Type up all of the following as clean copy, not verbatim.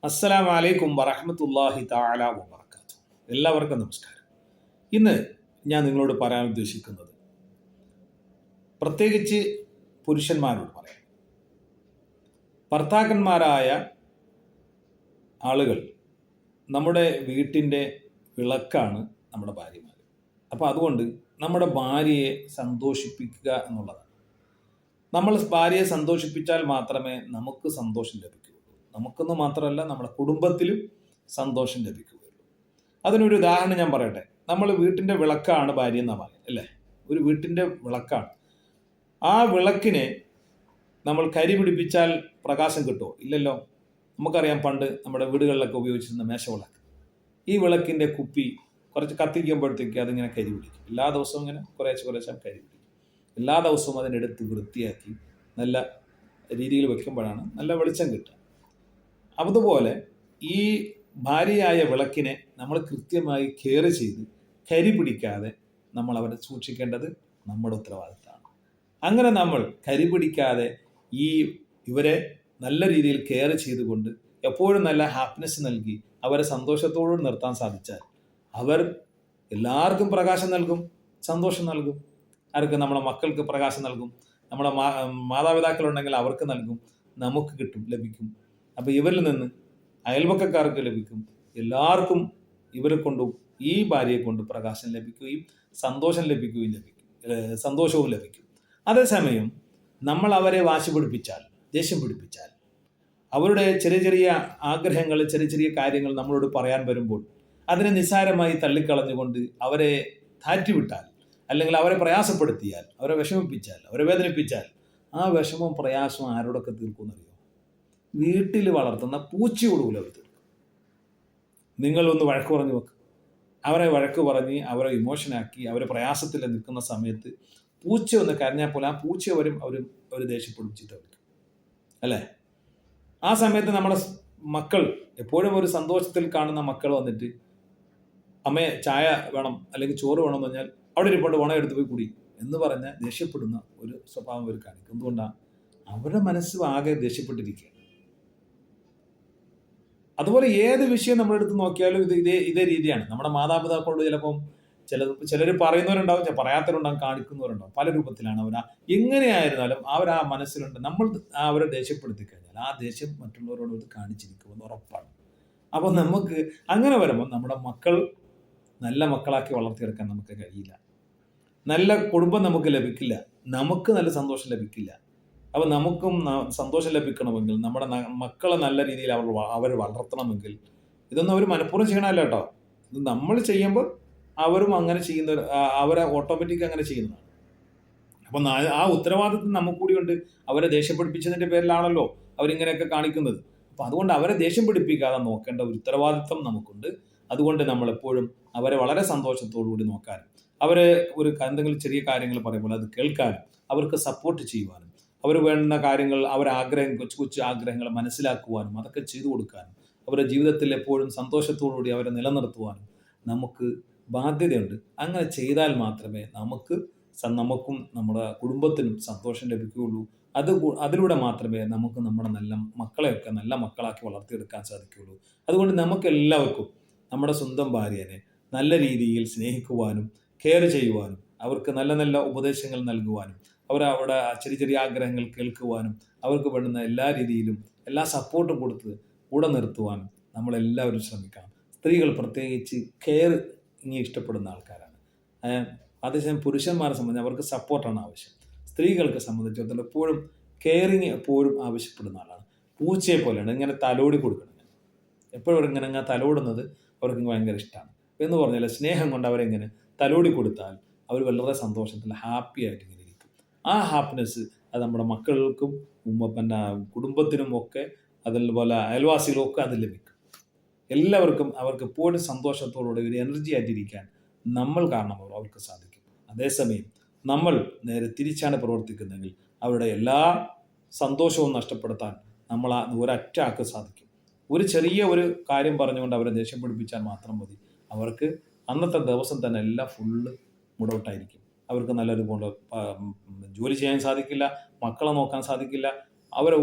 അസ്സലാമു അലൈക്കും വറഹ്മത്തുള്ളാഹി തആല വബറകാതുഹു. എല്ലാവർക്കും നമസ്കാരം. ഇന്ന് ഞാൻ നിങ്ങളോട് പറയാൻ ഉദ്ദേശിക്കുന്നത് പ്രത്യേകിച്ച് പുരുഷന്മാരോട് പറയാം. ഭർത്താക്കന്മാരായ ആളുകൾ നമ്മുടെ വീട്ടിൻ്റെ വിളക്കാണ് നമ്മുടെ ഭാര്യമാർ. അപ്പോൾ അതുകൊണ്ട് നമ്മുടെ ഭാര്യയെ സന്തോഷിപ്പിക്കുക എന്നുള്ളതാണ്. നമ്മൾ ഭാര്യയെ സന്തോഷിപ്പിച്ചാൽ മാത്രമേ നമുക്ക് സന്തോഷം ലഭിക്കുകയുള്ളൂ. നമുക്കെന്ന് മാത്രമല്ല നമ്മുടെ കുടുംബത്തിലും സന്തോഷം ലഭിക്കുകയുള്ളൂ. അതിനൊരു ഉദാഹരണം ഞാൻ പറയട്ടെ. നമ്മൾ വീട്ടിൻ്റെ വിളക്കാണ് ഭാര്യ എന്നാണ് പറയുന്നത് അല്ലേ? ഒരു വീട്ടിൻ്റെ വിളക്കാണ്. ആ വിളക്കിനെ നമ്മൾ കരി പിടിപ്പിച്ചാൽ പ്രകാശം കിട്ടുമോ? ഇല്ലല്ലോ. നമുക്കറിയാം, പണ്ട് നമ്മുടെ വീടുകളിലൊക്കെ ഉപയോഗിച്ചിരുന്ന മേശവിളക്ക്. ഈ വിളക്കിൻ്റെ കുപ്പി കുറച്ച് കത്തിക്കുമ്പോഴത്തേക്ക് അതിങ്ങനെ കരി പിടിക്കും. എല്ലാ ദിവസവും ഇങ്ങനെ കുറേശ്ശെ കരി പിടിക്കും. എല്ലാ ദിവസവും അതിനെടുത്ത് വൃത്തിയാക്കി നല്ല രീതിയിൽ വെക്കുമ്പോഴാണ് നല്ല വെളിച്ചം കിട്ടുക. അതുപോലെ ഈ ഭാര്യയായ വിളക്കിനെ നമ്മൾ കൃത്യമായി കെയർ ചെയ്ത് കരി പിടിക്കാതെ നമ്മൾ അവരെ സൂക്ഷിക്കേണ്ടത് നമ്മുടെ ഉത്തരവാദിത്തമാണ്. അങ്ങനെ നമ്മൾ കരി പിടിക്കാതെ ഇവരെ നല്ല രീതിയിൽ കെയർ ചെയ്തുകൊണ്ട് എപ്പോഴും നല്ല ഹാപ്പിനെസ് നൽകി അവരെ സന്തോഷത്തോടെ നിർത്താൻ സാധിച്ചാൽ അവർ എല്ലാവർക്കും പ്രകാശം നൽകും, സന്തോഷം നൽകും. ആർക്ക്? നമ്മുടെ മക്കൾക്ക് പ്രകാശം നൽകും. നമ്മുടെ മാതാപിതാക്കളുണ്ടെങ്കിൽ അവർക്ക് നൽകും, നമുക്ക് ലഭിക്കും. അപ്പോൾ ഇവരിൽ നിന്ന് അയൽപക്കക്കാർക്ക് ലഭിക്കും. എല്ലാവർക്കും ഇവരെ കൊണ്ടും ഈ ഭാര്യയെ കൊണ്ട് പ്രകാശം ലഭിക്കുകയും സന്തോഷവും ലഭിക്കും. അതേസമയം നമ്മൾ അവരെ വാശി പിടിപ്പിച്ചാൽ, ദേഷ്യം പിടിപ്പിച്ചാൽ, അവരുടെ ചെറിയ ചെറിയ ആഗ്രഹങ്ങൾ, ചെറിയ ചെറിയ കാര്യങ്ങൾ നമ്മളോട് പറയാൻ വരുമ്പോൾ അതിനെ നിസ്സാരമായി തള്ളിക്കളഞ്ഞുകൊണ്ട് അവരെ താറ്റിവിട്ടാൽ, അല്ലെങ്കിൽ അവരെ പ്രയാസപ്പെടുത്തിയാൽ, അവരെ വിഷമിപ്പിച്ചാൽ, അവരെ വേദനിപ്പിച്ചാൽ, ആ വിഷമവും പ്രയാസവും ആരോടൊക്കെ തീർക്കുമെന്നറിയോ? വീട്ടിൽ വളർത്തുന്ന പൂച്ചയോട് പോലും അവർ തീർക്കും. നിങ്ങളൊന്ന് വഴക്ക് പറഞ്ഞു വെക്ക്. അവരെ വഴക്ക് പറഞ്ഞ് അവരെ ഇമോഷനാക്കി അവരെ പ്രയാസത്തിൽ നിൽക്കുന്ന സമയത്ത് പൂച്ച ഒന്ന് കരഞ്ഞാൽ പോലെ ആ പൂച്ച അവർ ദേഷ്യപ്പെടുപ്പിച്ചിട്ട് വയ്ക്കും അല്ലേ? ആ സമയത്ത് നമ്മുടെ മക്കൾ, എപ്പോഴും ഒരു സന്തോഷത്തിൽ കാണുന്ന മക്കൾ വന്നിട്ട് അമ്മയെ ചായ വേണം അല്ലെങ്കിൽ ചോറ് വേണം എന്ന് പറഞ്ഞാൽ അവിടെ ഇരിപ്പുണ്ട്, വണം എടുത്ത് പോയി കുടി എന്ന് പറഞ്ഞ് ദേഷ്യപ്പെടുന്ന ഒരു സ്വഭാവം അവർ കാണിക്കും. എന്തുകൊണ്ടാണ്? അവരുടെ മനസ്സ് ആകെ ദേഷ്യപ്പെട്ടിരിക്കുക. അതുപോലെ ഏത് വിഷയം നമ്മളെടുത്ത് നോക്കിയാലും ഇതേ രീതിയാണ്. നമ്മുടെ മാതാപിതാക്കളോട് ചിലപ്പം ചിലർ പറയുന്നവരുണ്ടാവും, പറയാത്തവരുണ്ടാവും, കാണിക്കുന്നവരുണ്ടാവും. പല രൂപത്തിലാണ് അവർ. എങ്ങനെയായിരുന്നാലും അവർ ആ മനസ്സിലുണ്ട്. നമ്മൾ അവരെ ദേഷ്യപ്പെടുത്തി കഴിഞ്ഞാൽ ആ ദേഷ്യം മറ്റുള്ളവരോട് ഇത് കാണിച്ചിരിക്കുമെന്ന് ഉറപ്പാണ്. അപ്പോൾ നമുക്ക് അങ്ങനെ വരുമ്പോൾ നമ്മുടെ മക്കൾ നല്ല മക്കളാക്കി വളർത്തിയെടുക്കാൻ നമുക്ക് കഴിയില്ല. നല്ല കുടുംബം നമുക്ക് ലഭിക്കില്ല. നമുക്ക് നല്ല സന്തോഷം ലഭിക്കില്ല. അപ്പോൾ നമുക്കും സന്തോഷം ലഭിക്കണമെങ്കിൽ, നമ്മുടെ മക്കളെ നല്ല രീതിയിൽ അവർ വളർത്തണമെങ്കിൽ, ഇതൊന്നും അവർ മനഃപൂർവ്വം ചെയ്യണമല്ല കേട്ടോ. ഇത് നമ്മൾ ചെയ്യുമ്പോൾ അവരും അങ്ങനെ ചെയ്യുന്ന, അവരെ ഓട്ടോമാറ്റിക് അങ്ങനെ ചെയ്യുന്നതാണ്. അപ്പം ആ ഉത്തരവാദിത്വം നമുക്ക് കൂടിയുണ്ട്. അവരെ ദേഷ്യപ്പെടുപ്പിച്ചതിൻ്റെ പേരിലാണല്ലോ അവരിങ്ങനെയൊക്കെ കാണിക്കുന്നത്. അപ്പം അതുകൊണ്ട് അവരെ ദേഷ്യം പിടിപ്പിക്കാതെ നോക്കേണ്ട ഒരു ഉത്തരവാദിത്വം നമുക്കുണ്ട്. അതുകൊണ്ട് നമ്മളെപ്പോഴും അവരെ വളരെ സന്തോഷത്തോടു കൂടി നോക്കാനും, അവരെ എന്തെങ്കിലും ചെറിയ കാര്യങ്ങൾ പറയുമ്പോൾ അത് കേൾക്കാനും, അവർക്ക് സപ്പോർട്ട് ചെയ്യുവാനും, അവർ വേണ്ടുന്ന കാര്യങ്ങൾ, കൊച്ചു കൊച്ചു ആഗ്രഹങ്ങൾ മനസ്സിലാക്കുവാനും, അതൊക്കെ ചെയ്തു കൊടുക്കാനും, അവരുടെ ജീവിതത്തിൽ എപ്പോഴും സന്തോഷത്തോടുകൂടി അവരെ നിലനിർത്തുവാനും നമുക്ക് ബാധ്യതയുണ്ട്. അങ്ങനെ ചെയ്താൽ മാത്രമേ നമുക്കും നമ്മുടെ കുടുംബത്തിനും സന്തോഷം ലഭിക്കുകയുള്ളൂ. അതിലൂടെ മാത്രമേ നമുക്ക് നമ്മുടെ നല്ല മക്കളെയൊക്കെ നല്ല മക്കളാക്കി വളർത്തിയെടുക്കാൻ സാധിക്കുകയുള്ളൂ. അതുകൊണ്ട് നമുക്കെല്ലാവർക്കും നമ്മുടെ സ്വന്തം ഭാര്യനെ നല്ല രീതിയിൽ സ്നേഹിക്കുവാനും കെയർ ചെയ്യുവാനും, അവർക്ക് നല്ല നല്ല ഉപദേശങ്ങൾ നൽകുവാനും, അവരുടെ ചെറിയ ചെറിയ ആഗ്രഹങ്ങൾ കേൾക്കുവാനും, അവർക്ക് വേണ്ടുന്ന എല്ലാ രീതിയിലും എല്ലാ സപ്പോർട്ടും കൊടുത്ത് കൂടെ നിർത്തുവാനും നമ്മളെല്ലാവരും ശ്രമിക്കണം. സ്ത്രീകൾ പ്രത്യേകിച്ച് കെയറിങ് ഇഷ്ടപ്പെടുന്ന ആൾക്കാരാണ്. അതേസമയം പുരുഷന്മാരെ സംബന്ധിച്ച് അവർക്ക് സപ്പോർട്ടാണ് ആവശ്യം. സ്ത്രീകൾക്ക് സംബന്ധിച്ചിടത്തോളം എപ്പോഴും കെയറിങ് എപ്പോഴും ആവശ്യപ്പെടുന്ന ആളാണ്. പൂച്ചയെ പോലെയാണ്, ഇങ്ങനെ തലോടി കൊടുക്കണം. എപ്പോഴും ഇങ്ങനെ തലോടുന്നത് അവർക്ക് ഭയങ്കര ഇഷ്ടമാണ്. എന്ന് പറഞ്ഞാൽ സ്നേഹം കൊണ്ട് അവരെങ്ങനെ തലോടി കൊടുത്താൽ അവർ വളരെ സന്തോഷത്തിൽ ഹാപ്പി ആയിട്ട് ഇങ്ങനെ ഇരിക്കും. ആ ഹാപ്പിനെസ് അത് നമ്മുടെ മക്കൾക്കും പിന്നെ കുടുംബത്തിനും ഒക്കെ, അതുപോലെ അയൽവാസികളും ഒക്കെ അത് ലഭിക്കും. എല്ലാവർക്കും അവർക്ക് എപ്പോഴും സന്തോഷത്തോടുകൂടി ഒരു എനർജി ആയിട്ടിരിക്കാൻ നമ്മൾ കാരണം അവർക്ക് സാധിക്കും. അതേസമയം നമ്മൾ നേരെ തിരിച്ചാണ് പ്രവർത്തിക്കുന്നതെങ്കിൽ അവരുടെ എല്ലാ സന്തോഷവും നഷ്ടപ്പെടുത്താൻ നമ്മൾ ഒരൊറ്റ ആൾക്ക് സാധിക്കും. ഒരു ചെറിയ ഒരു കാര്യം പറഞ്ഞുകൊണ്ട് അവരെ ദേഷ്യം പിടിപ്പിച്ചാൽ മാത്രം മതി. അവർക്ക് അന്നത്തെ ദിവസം തന്നെ എല്ലാം ഫുള്ള് മൂഡൗട്ടായിരിക്കും. അവർക്ക് നല്ലൊരു ജോലി ചെയ്യാൻ സാധിക്കില്ല, മക്കളെ നോക്കാൻ സാധിക്കില്ല, അവരെ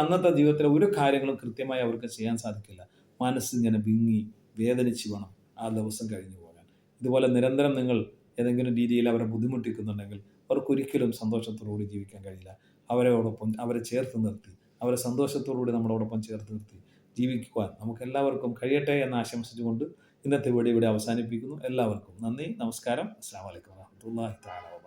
അന്നത്തെ ജീവിതത്തിലെ ഒരു കാര്യങ്ങളും കൃത്യമായി അവർക്ക് ചെയ്യാൻ സാധിക്കില്ല. മനസ്സിങ്ങനെ വിങ്ങി വേദനിച്ച് വേണം ആ ദിവസം കഴിഞ്ഞു പോകാൻ. ഇതുപോലെ നിരന്തരം നിങ്ങൾ ഏതെങ്കിലും രീതിയിൽ അവരെ ബുദ്ധിമുട്ടിക്കുന്നുണ്ടെങ്കിൽ അവർക്കൊരിക്കലും സന്തോഷത്തോടുകൂടി ജീവിക്കാൻ കഴിയില്ല. അവരെ ചേർത്ത് നിർത്തി, അവരെ സന്തോഷത്തോടുകൂടി നമ്മളോടൊപ്പം ചേർത്ത് നിർത്തി ജീവിക്കുവാൻ നമുക്കെല്ലാവർക്കും കഴിയട്ടെ എന്ന് ആശംസിച്ചുകൊണ്ട് ഇന്നത്തെ വീഡിയോ ഇവിടെ അവസാനിപ്പിക്കുന്നു. എല്ലാവർക്കും നന്ദി, നമസ്കാരം. അസ്സലാമു അലൈക്കും വറഹ്മത്തുള്ളാഹി തആല.